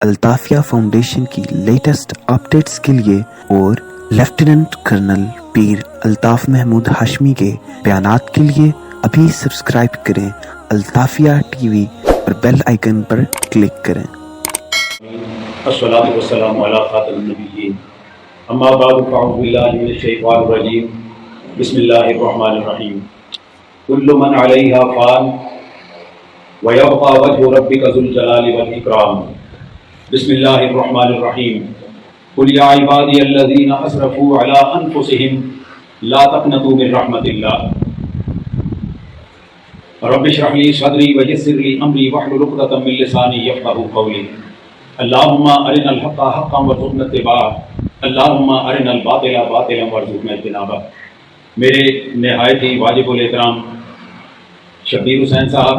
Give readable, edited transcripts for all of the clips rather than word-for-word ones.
الطافیہ foundation کی latest updates کے لیے اور لیفٹیننٹ کرنل پیر الطاف محمود ہاشمی کے بیانات کے لیے ابھی سبسکرائب کریں الطافیہ ٹی وی اور بیل آئیکن پر کلک کریں۔ الصلاۃ والسلام علی خاتم النبیین اما بعد فاعوذ باللہ من الشیطان الرجیم بسم اللہ الرحمن الرحیم کل من علیہا فان ویبقى وجہ ربک ذو الجلال والاکرام بسم اللہ الرحمن الرحیم قل یا عبادی الذین اسرفوا علی انفسهم لا تقنطوا من رحمت اللہ رب اشرح لی صدری ویسر لی امری واحلل عقدۃ من لسانی یفقهوا قولی اللہم ارنا الحق حقا وارزقنا اتباعہ اللہم ارنا الباطل باطلا وارزقنا اجتنابہ۔ میرے نہایت ہی واجب الاحترام شبیر حسین صاحب،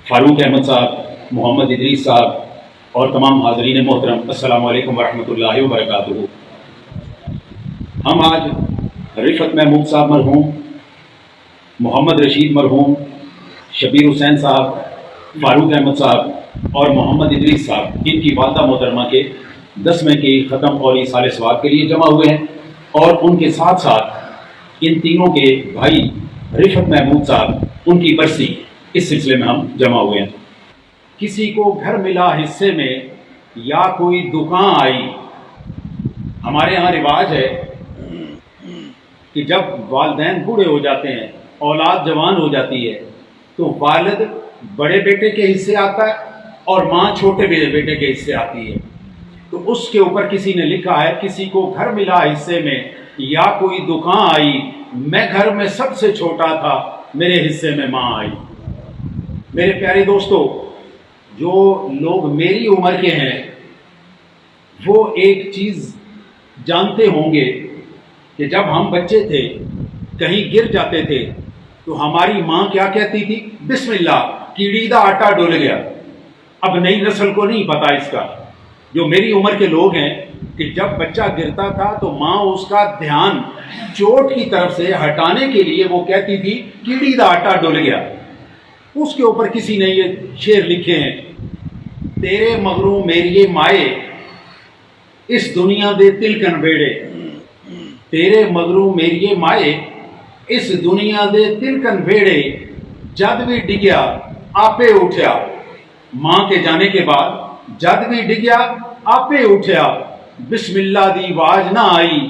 فاروق احمد صاحب، محمد ادریس صاحب اور تمام حاضرین محترم، السلام علیکم ورحمۃ اللہ وبرکاتہ۔ ہم آج رفعت محمود صاحب مرحوم، محمد رشید مرحوم، شبیر حسین صاحب، فاروق احمد صاحب اور محمد ادریس صاحب، ان کی والدہ محترمہ کے 10ویں کی ختم اور سال ثواب کے لیے جمع ہوئے ہیں، اور ان کے ساتھ ساتھ ان تینوں کے بھائی رفعت محمود صاحب، ان کی برسی، اس سلسلے میں ہم جمع ہوئے ہیں۔ کسی کو گھر ملا حصے میں یا کوئی دکان آئی، ہمارے ہاں رواج ہے کہ جب والدین بوڑھے ہو جاتے ہیں، اولاد جوان ہو جاتی ہے، تو والد بڑے بیٹے کے حصے آتا ہے اور ماں چھوٹے بیٹے کے حصے آتی ہے۔ تو اس کے اوپر کسی نے لکھا ہے کسی کو گھر ملا حصے میں یا کوئی دکان آئی، میں گھر میں سب سے چھوٹا تھا، میرے حصے میں ماں آئی۔ میرے پیارے دوستو، جو لوگ میری عمر کے ہیں وہ ایک چیز جانتے ہوں گے کہ جب ہم بچے تھے، کہیں گر جاتے تھے تو ہماری ماں کیا کہتی تھی؟ بسم اللہ، کیڑی دا آٹا ڈول گیا۔ اب نئی نسل کو نہیں پتا اس کا۔ جو میری عمر کے لوگ ہیں کہ جب بچہ گرتا تھا تو ماں اس کا دھیان چوٹ کی طرف سے ہٹانے کے لیے وہ کہتی تھی کیڑی دا آٹا ڈول گیا۔ اس کے اوپر کسی نے یہ شعر لکھے ہیں، تیرے مغرو میری مائے اس دنیا دے تلکن بیڑے، تیرے مغرو میری مائے اس دنیا دے تلکن بیڑے، جد بھی ڈگیا آپے اٹھیا۔ ماں کے جانے کے بعد جد بھی ڈگیا آپے اٹھیا، بسم اللہ دی آواز نہ آئی،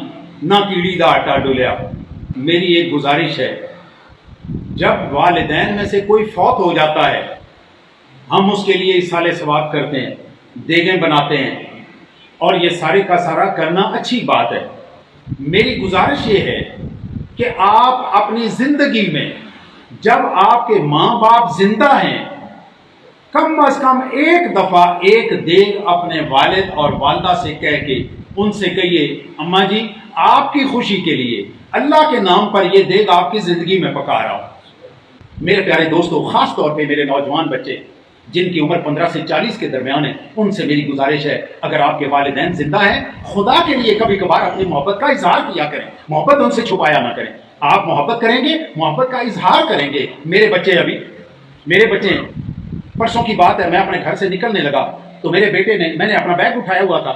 نہ کیڑی دا آٹا ڈولیا۔ میری ایک گزارش ہے، جب والدین میں سے کوئی فوت ہو جاتا ہے، ہم اس کے لیے ایصال ثواب کرتے ہیں، دیگیں بناتے ہیں، اور یہ سارے کا سارا کرنا اچھی بات ہے۔ میری گزارش یہ ہے کہ آپ اپنی زندگی میں جب آپ کے ماں باپ زندہ ہیں، کم از کم ایک دفعہ ایک دیگ اپنے والد اور والدہ سے کہہ کے ان سے کہیے، اماں جی آپ کی خوشی کے لیے اللہ کے نام پر یہ دیگ آپ کی زندگی میں پکا رہا ہوں۔ میرے پیارے دوستو، خاص طور پہ میرے نوجوان بچے جن کی عمر 15 سے 40 کے درمیان ہے، ان سے میری گزارش ہے، اگر آپ کے والدین زندہ ہیں، خدا کے لیے کبھی کبھار اپنی محبت کا اظہار کیا کریں، محبت ان سے چھپایا نہ کریں۔ آپ محبت کریں گے، محبت کا اظہار کریں گے۔ میرے بچے پرسوں کی بات ہے، میں اپنے گھر سے نکلنے لگا تو میرے بیٹے نے، میں نے اپنا بیگ اٹھایا ہوا تھا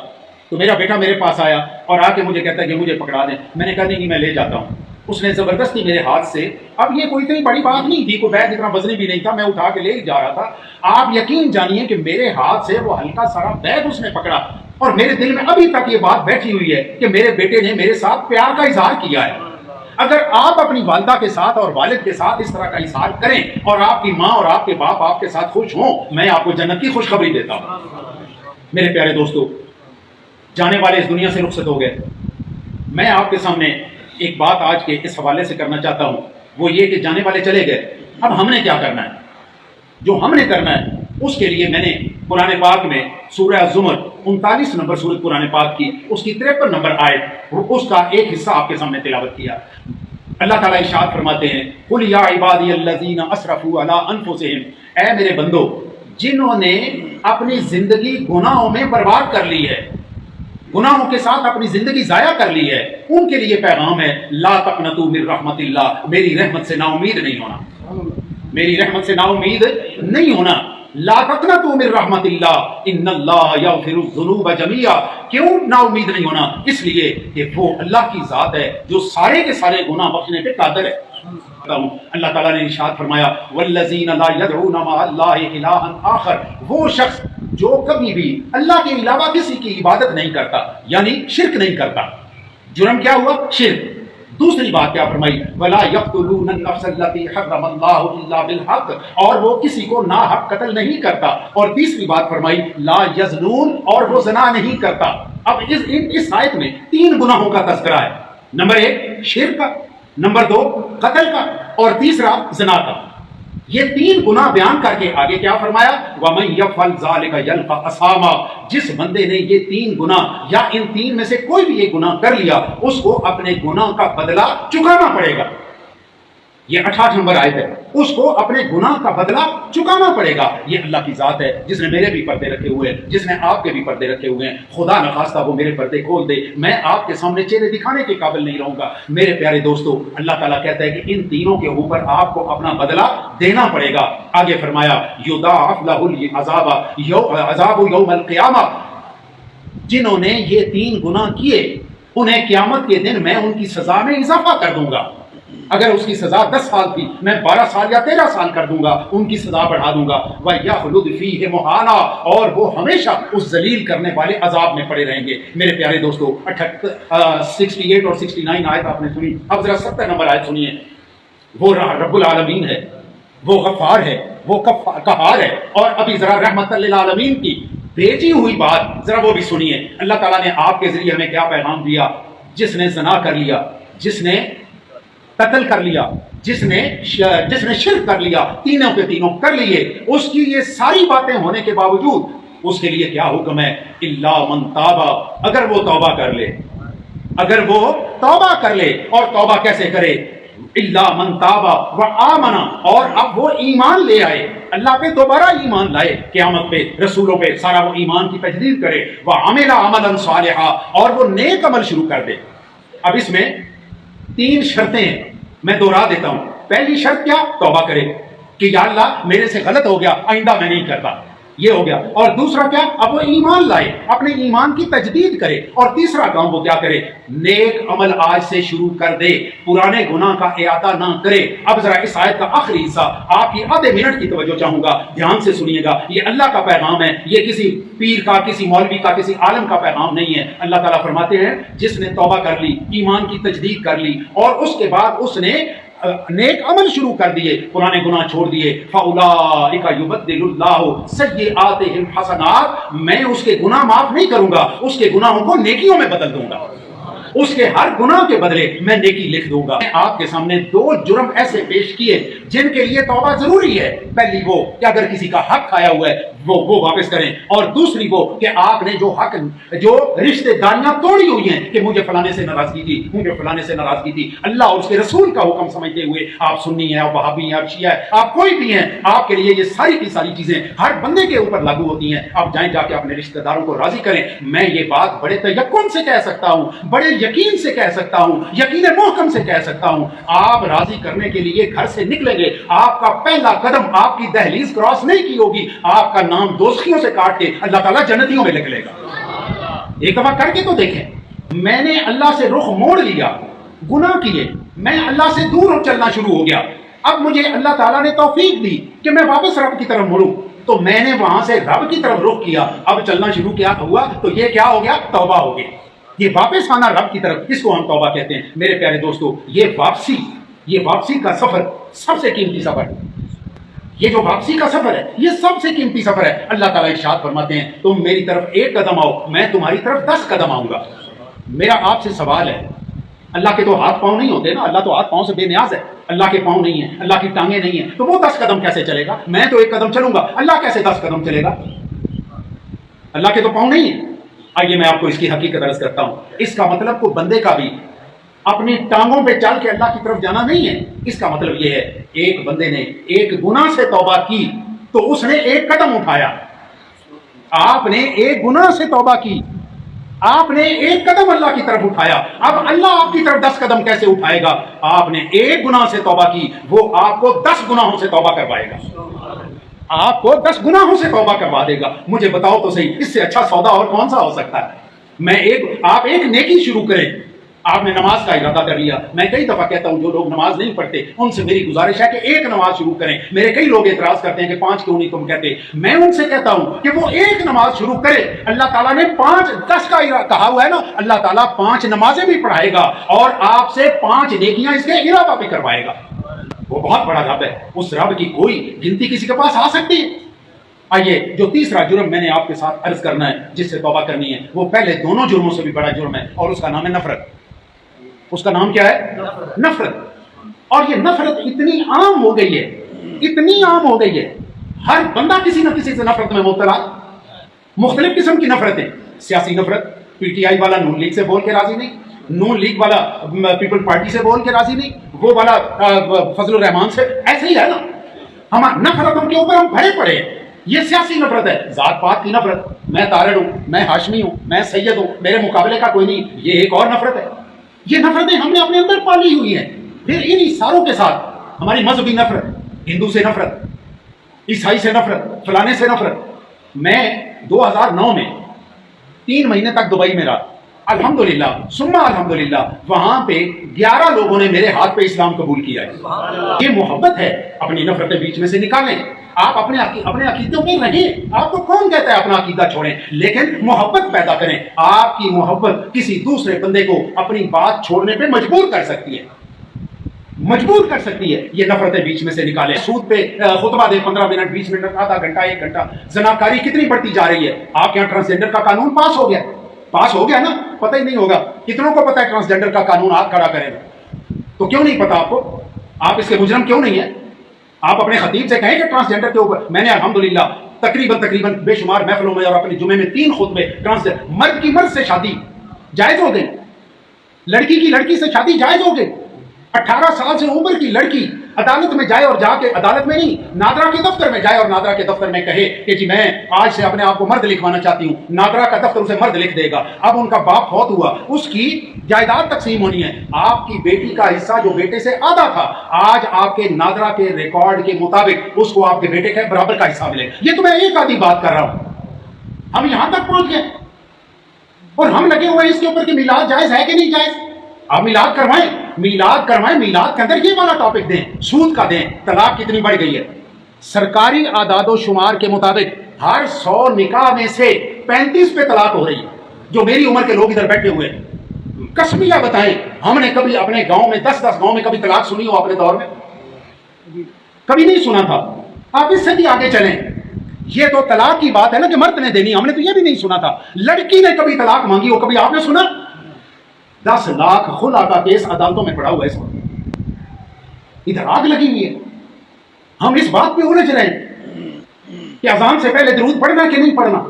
تو میرا بیٹا میرے پاس آیا اور آ کے مجھے کہتا ہے کہ مجھے پکڑا دیں۔ میں نے کہا نہیں میں لے جاتا ہوں۔ اس نے زبردستی میرے ہاتھ سے، اب یہ کوئی اتنی بڑی بات نہیں تھی، کوئی بیگ اتنا وزنی بھی نہیں تھا، میں اٹھا کے لے جا رہا تھا۔ آپ یقین جانیے کہ میرے ہاتھ سے وہ ہلکا سارا بیگ اس نے پکڑا، اور میرے دل میں ابھی تک یہ بات بیٹھی ہوئی ہے کہ میرے بیٹے نے میرے ساتھ پیار کا اظہار کیا ہے۔ اگر آپ اپنی والدہ کے ساتھ اور والد کے ساتھ اس طرح کا اظہار کریں اور آپ کی ماں اور آپ کے باپ آپ کے ساتھ خوش ہوں، میں آپ کو جنت کی خوشخبری دیتا ہوں۔ میرے پیارے دوستو، جانے والے اس دنیا سے رخصت ہو گئے۔ میں آپ کے سامنے ایک بات آج کے اس حوالے سے کرنا چاہتا ہوں، وہ یہ کہ جانے والے چلے گئے، اب ہم نے کیا کرنا ہے؟ جو ہم نے کرنا ہے اس کے لیے میں نے قرآن پاک میں سورہ زمر 39 نمبر سورۃ قرآن پاک کی اس کی 53 نمبر آیت، اس کا ایک حصہ آپ کے سامنے تلاوت کیا۔ اللہ تعالیٰ ارشاد فرماتے ہیں، قل یا عبادی الذین اسرفوا علی انفسہم، اے میرے بندو جنہوں نے اپنی زندگی گناہوں میں برباد کر لی ہے، گناہوں کے ساتھ اپنی زندگی ضائع کر لی ہے، ان کے لیے پیغام ہے، لا تقنطوا من رحمت اللہ، میری رحمت سے نا امید نہیں ہونا، میری رحمت سے نا امید نہیں ہونا۔ لا تقنطوا من رحمت اللہ ان اللہ یغفر الذنوب جميعا. کیوں نا امید نہیں ہونا؟ اس لیے کہ وہ اللہ کی ذات ہے جو سارے کے سارے گناہ بخشنے پہ قادر ہے. اللہ تعالیٰ نے ارشاد فرمایا والذین لا یدعون مع اللہ الہا آخر، وہ شخص جو کبھی بھی اللہ کے علاوہ کسی کی عبادت نہیں کرتا، یعنی شرک نہیں کرتا. جرم کیا ہوا؟ شرک. دوسری بات کیا فرمائی؟ ولا یقتلون النفس التي حرم اللہ الا بالحق، اور وہ کسی کو ناحق قتل نہیں کرتا. اور تیسری بات فرمائی لا یزنون، اور وہ زنا نہیں کرتا. اب اس آیت میں 3 گناہوں کا تذکرہ ہے. نمبر 1 شرک کا، نمبر 2 قتل کا، اور تیسرا زنا کا. یہ 3 گناہ بیان کر کے آگے کیا فرمایا؟ وَمَن يَفْعَلْ ذَلِكَ يَلْقَ أَثَامًا، جس بندے نے یہ 3 گناہ یا ان 3 میں سے کوئی بھی ایک گناہ کر لیا، اس کو اپنے گناہ کا بدلہ چکانا پڑے گا. یہ 68 نمبر آیت ہے. اس کو اپنے گناہ کا بدلہ چکانا پڑے گا. یہ اللہ کی ذات ہے جس نے میرے بھی پردے رکھے ہوئے ہیں، جس نے آپ کے بھی پردے رکھے ہوئے ہیں. خدا نخواستہ وہ میرے پردے کھول دے، میں آپ کے سامنے چہرے دکھانے کے قابل نہیں رہوں گا. میرے پیارے دوستو، اللہ تعالیٰ کہتا ہے کہ ان تینوں کے اوپر آپ کو اپنا بدلہ دینا پڑے گا. آگے فرمایا یضاعف له العذاب یوم القیامہ، جنہوں نے یہ 3 گناہ کیے انہیں قیامت کے دن میں ان کی سزا میں اضافہ کر دوں گا. اگر اس کی سزا 10 سال تھی، میں 12 سال یا 13 سال کر دوں گا، ان کی سزا بڑھا دوں گا. وَيَخْلُدْ فِيهِ مُهَانًا، اور وہ ہمیشہ اس ذلیل کرنے والے عذاب میں پڑے رہیں گے. میرے پیارے دوستو، 68 اور 69 آیت آپ نے سنی. اب ذرا 70 نمبر آیت سنیے. وہ رب العالمین ہے، وہ غفار ہے، وہ قہار ہے. اور ابھی ذرا رحمت للعالمین کی بھیجی ہوئی بات ذرا وہ بھی سنیے. اللہ تعالیٰ نے آپ کے ذریعے ہمیں کیا پیغام دیا؟ جس نے زنا کر لیا، جس نے قتل کر لیا، جس نے شرک کر لیا، تینوں کے تینوں کر لیے، اس کی یہ ساری باتیں ہونے کے باوجود اس کے لیے کیا حکم ہے؟ الا من تابا، اگر وہ توبہ کر لے، اگر وہ توبہ کر لے. اور توبہ کیسے کرے؟ الا من تابا وآمن، اور اب وہ ایمان لے آئے، اللہ پہ دوبارہ ایمان لائے، قیامت پہ رسولوں پہ سارا وہ ایمان کی تجدید کرے. وعمل عملا صالحا، اور وہ نیک عمل شروع کر دے. اب اس میں 3 شرطیں ہیں، میں دوہرا دیتا ہوں. پہلی شرط کیا؟ توبہ کرے کہ یا اللہ میرے سے غلط ہو گیا، آئندہ میں نہیں کرتا، یہ ہو گیا. اور دوسرا کیا؟ اب وہ ایمان لائے، اپنے ایمان کی تجدید کرے. اور تیسرا کام وہ کیا کرے؟ نیک عمل آج سے شروع کر دے، پرانے گناہ کا احاطہ نہ کرے. اب ذرا اس آیت کا آخری حصہ آپ کی آدھے منٹ کی توجہ چاہوں گا، دھیان سے سنیے گا. یہ اللہ کا پیغام ہے، یہ کسی پیر کا، کسی مولوی کا، کسی عالم کا پیغام نہیں ہے. اللہ تعالیٰ فرماتے ہیں جس نے توبہ کر لی، ایمان کی تجدید کر لی، اور اس کے بعد اس نے نیک عمل شروع کر دیے، پرانے گناہ چھوڑ دیے، فَأُولَٰئِکَ يُبَدِّلُ اللَّهُ سَیِّئَاتِہِمْ حَسَنَات، میں اس کے گناہ معاف نہیں کروں گا، اس کے گناہوں کو نیکیوں میں بدل دوں گا. اس کے ہر گناہ کے بدلے میں نیکی لکھ دوں گا. آپ کے سامنے 2 جرم ایسے پیش کیے جن کے لیے توبہ ضروری ہے. پہلی وہ کہ اگر کسی کا حق کھایا ہوا ہے وہ واپس کریں، اور دوسری وہ کہ آپ نے جو رشتے داریاں توڑی ہوئی ہیں کہ مجھے فلانے سے ناراضگی تھی، مجھے فلانے سے ناراضگی تھی، اللہ اور اس کے رسول کا حکم سمجھتے ہوئے، آپ سنی ہیں، آپ وہابی ہیں، آپ شیعہ ہیں، آپ کوئی بھی ہیں، آپ کے لیے یہ ساری کی ساری چیزیں ہر بندے کے اوپر لاگو ہوتی ہیں. آپ جائیں جا کے اپنے رشتہ داروں کو راضی کریں. میں یہ بات بڑے تیقن سے کہہ سکتا ہوں، بڑے یقین سے کہہ سکتا ہوں، یقین محکم سے کہہ سکتا ہوں، آپ راضی کرنے کے لیے گھر سے نکلیں گے، آپ کا پہلا قدم آپ کی دہلیز کراس نہیں کی ہوگی، آپ کا نام دوستیوں سے کاٹ کے اللہ تعالیٰ جنتیوں میں لکھ لے گا. ایک دفعہ کر کے تو دیکھیں. میں نے اللہ سے رخ موڑ لیا، گناہ کیے، میں اللہ سے دور چلنا شروع ہو گیا. اب مجھے اللہ تعالیٰ نے توفیق دی کہ میں واپس رب کی طرف مڑوں، تو میں نے وہاں سے رب کی طرف رخ کیا. اب چلنا شروع کیا ہوا تو یہ کیا ہو گیا؟ توبہ ہو گئی. یہ واپس آنا رب کی طرف، اس کو ہم توبہ کہتے ہیں. میرے پیارے دوستو، یہ واپسی کا سفر سب سے قیمتی سفر ہے. یہ جو واپسی کا سفر ہے یہ سب سے قیمتی سفر ہے. اللہ تعالیٰ ارشاد فرماتے ہیں تم میری طرف 1 قدم آؤ، میں تمہاری طرف 10 قدم آؤں گا. میرا آپ سے سوال ہے، اللہ کے تو ہاتھ پاؤں نہیں ہوتے نا، اللہ تو ہاتھ پاؤں سے بے نیاز ہے. اللہ کے پاؤں نہیں ہیں، اللہ کی ٹانگیں نہیں ہیں، تو وہ 10 قدم کیسے چلے گا؟ میں تو 1 قدم چلوں گا، اللہ کیسے 10 قدم چلے گا؟ اللہ کے تو پاؤں نہیں ہیں. آئیے میں آپ کو اس کی حقیقت عرض کرتا ہوں. اس کا مطلب کوئی بندے کا بھی اپنی ٹانگوں پہ چل کے اللہ کی طرف جانا نہیں ہے. اس کا مطلب یہ ہے ایک بندے نے ایک گناہ سے توبہ کی تو اس نے 1 قدم اٹھایا. آپ نے ایک گناہ سے توبہ کی، آپ نے 1 قدم اللہ کی طرف اٹھایا. اب اللہ آپ کی طرف 10 قدم کیسے اٹھائے گا؟ آپ نے 1 گناہ سے توبہ کی، وہ آپ کو 10 گناہوں سے توبہ کروائے گا. آپ کو 10 گناہوں سے توبہ کروا دے گا. مجھے بتاؤ تو صحیح, اس سے اچھا سودا اور کون سا ہو سکتا ہے؟ آپ ایک نیکی شروع کریں. آپ نے نماز کا ارادہ کر لیا. میں کئی دفعہ کہتا ہوں جو لوگ نماز نہیں پڑھتے ان سے میری گزارش ہے کہ ایک نماز شروع کریں. میرے کئی لوگ اعتراض کرتے ہیں کہ 5 کیوں نہیں تم کہتے. میں ان سے کہتا ہوں کہ وہ ایک نماز شروع کرے. اللہ تعالیٰ نے 5-10 کا کہا ہوا ہے نا. اللہ تعالیٰ 5 نمازیں بھی پڑھائے گا اور آپ سے 5 نیکیاں اس کے علاوہ بھی کروائے گا. وہ بہت بڑا رب ہے. اس رب کی کوئی گنتی کسی کے پاس آ سکتی ہے؟ آئیے, جو تیسرا جرم میں نے آپ کے ساتھ عرض کرنا ہے جس سے توبہ کرنی ہے, وہ پہلے دونوں جرموں سے بھی بڑا جرم ہے اور اس کا نام ہے نفرت. اس کا نام کیا ہے؟ نفرت. اور یہ نفرت اتنی عام ہو گئی ہے, اتنی عام ہو گئی ہے, ہر بندہ کسی نہ کسی سے نفرت میں مبتلا. مختلف قسم کی نفرتیں. سیاسی نفرت, پی ٹی آئی والا نون لیگ سے بول کے راضی نہیں, نون لیگ والا پیپل پارٹی سے بول کے راضی نہیں, وہ والا فضل الرحمان سے. ایسے ہی ہے نا, ہمارا نفرت ان کے اوپر ہم بھرے پڑے. یہ سیاسی نفرت ہے. ذات پات کی نفرت, میں تارڑ ہوں, میں ہاشمی ہوں, میں سید ہوں, میرے مقابلے کا کوئی نہیں, یہ ایک اور نفرت ہے. یہ نفرتیں ہم نے اپنے اندر پالی ہوئی ہیں. پھر ان اشاروں کے ساتھ ہماری مذہبی نفرت, ہندو سے نفرت, عیسائی سے نفرت, فلانے سے نفرت. میں 2009 میں 3 مہینے تک دبئی میں رہا. الحمدللہ ثم الحمدللہ وہاں پہ 11 لوگوں نے میرے ہاتھ پہ اسلام قبول کیا ہے. یہ محبت ہے. اپنی نفرتیں بیچ میں سے نکالیں. آپ اپنے عقیدوں پہ رہیں. آپ کو کون کہتا ہے اپنا عقیدہ چھوڑیں, لیکن محبت پیدا کریں. آپ کی محبت کسی دوسرے بندے کو اپنی بات چھوڑنے پہ مجبور کر سکتی ہے, مجبور کر سکتی ہے. یہ نفرتیں بیچ میں سے نکالیں. سود پہ خطبہ دیں 15 منٹ, 20 منٹ, آدھا گھنٹہ, 1 گھنٹہ. زناکاری کتنی بڑھتی جا رہی ہے. آپ کے یہاں ٹرانسجینڈر کا قانون پاس ہو گیا, پاس ہو گیا نا, پتہ ہی نہیں ہوگا. کتنوں کو پتہ ہے ٹرانسجینڈر کا قانون ہاتھ کھڑا کریں تو کیوں نہیں پتا آپ کو؟ آپ اس کے مجرم کیوں نہیں ہیں؟ آپ اپنے خطیب سے کہیں کہ ٹرانسجینڈر کے اوپر. میں نے الحمدللہ تقریباً بے شمار محفلوں میں اور اپنے جمعے میں 3 خطبے مرد کی مرد سے شادی جائز ہو گئی, لڑکی کی لڑکی سے شادی جائز ہو گئی. 18 سال سے اوپر کی لڑکی عدالت میں جائے اور جا کے, عدالت میں نہیں, نادرا کے دفتر میں جائے اور نادرا کے دفتر میں کہے کہ جی میں آج سے اپنے آپ کو مرد لکھوانا چاہتی ہوں. نادرا کا دفتر اسے مرد لکھ دے گا. اب ان کا باپ فوت ہوا, اس کی جائیداد تقسیم ہونی ہے. آپ کی بیٹی کا حصہ جو بیٹے سے آدھا تھا, آج آپ کے نادرا کے ریکارڈ کے مطابق اس کو آپ کے بیٹے کے برابر کا حصہ ملے. یہ تو میں ایک آدھی بات کر رہا ہوں. ہم یہاں تک پہنچ گئے اور ہم لگے ہوئے اس کے اوپر کہ میلاد جائز ہے کہ نہیں جائز. آپ میلاد کروائیں, میلاد کروائیں, میلاد کے اندر یہ والا ٹاپک دیں, سود کا دیں. طلاق کتنی بڑھ گئی ہے. سرکاری اعداد و شمار کے مطابق ہر 100 نکاح میں سے 35 پہ طلاق ہو رہی ہے. جو میری عمر کے لوگ ادھر بیٹھے ہوئے ہیں, قسمیہ بتائیں, ہم نے کبھی اپنے گاؤں میں 10 گاؤں میں کبھی طلاق سنی ہو اپنے دور میں؟ کبھی نہیں سنا تھا. آپ اس سے بھی آگے چلیں. یہ تو طلاق کی بات ہے نا کہ مرد نے دینی, ہم نے تو یہ بھی نہیں سنا تھا. لڑکی نے کبھی طلاق مانگی ہو, کبھی آپ نے سنا؟ 10 لاکھ خلا کا کیس عدالتوں میں پڑا ہوا ہے اس وقت. ادھر آگ لگی ہوئی ہے. ہم اس بات پہ الجھ رہے ہیں کہ اذان سے پہلے درود پڑھنا کہ نہیں پڑھنا.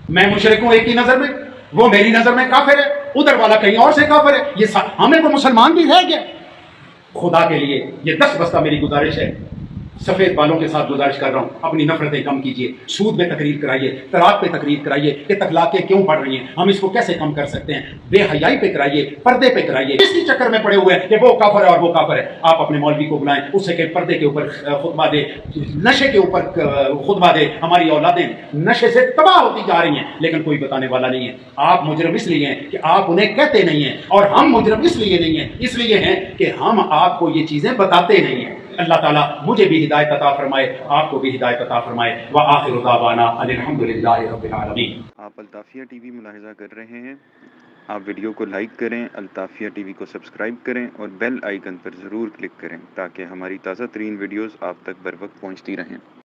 میں مشرک ہوں ایک کی نظر میں, وہ میری نظر میں کافر ہے, ادھر والا کہیں اور سے کافر ہے. یہ ہمیں کو مسلمان بھی رہ گیا. خدا کے لیے یہ 10 بستہ میری گزارش ہے, سفید بالوں کے ساتھ گزارش کر رہا ہوں, اپنی نفرتیں کم کیجیے. سود پہ تقریر کرائیے, طلاق پہ تقریر کرائیے کہ طلاقیں کیوں بڑھ رہی ہیں, ہم اس کو کیسے کم کر سکتے ہیں. بے حیائی پہ کرائیے, پردے پہ کرائیے. اس کی چکر میں پڑے ہوئے ہیں کہ وہ کافر ہے اور وہ کافر ہے. آپ اپنے مولوی کو بلائیں, اس سے کہ پردے کے اوپر خطبہ دے, نشے کے اوپر خطبہ دے. ہماری اولادیں نشے سے تباہ ہوتی جا رہی ہیں لیکن کوئی بتانے والا نہیں ہے. آپ مجرم اس لیے ہیں کہ آپ انہیں کہتے نہیں ہیں, اور ہم مجرم اس لیے نہیں ہیں, اس لیے ہیں کہ ہم آپ کو یہ چیزیں بتاتے نہیں ہیں. اللہ تعالیٰ مجھے بھی ہدایت عطا فرمائے, آپ کو بھی ہدایت عطا فرمائے. وآخر دعوانا ان الحمدللہ رب العالمین. آپ الطافیہ ٹی وی ملاحظہ کر رہے ہیں. آپ ویڈیو کو لائک کریں, الطافیہ ٹی وی کو سبسکرائب کریں اور بیل آئیکن پر ضرور کلک کریں تاکہ ہماری تازہ ترین ویڈیوز آپ تک بر وقت پہنچتی رہیں.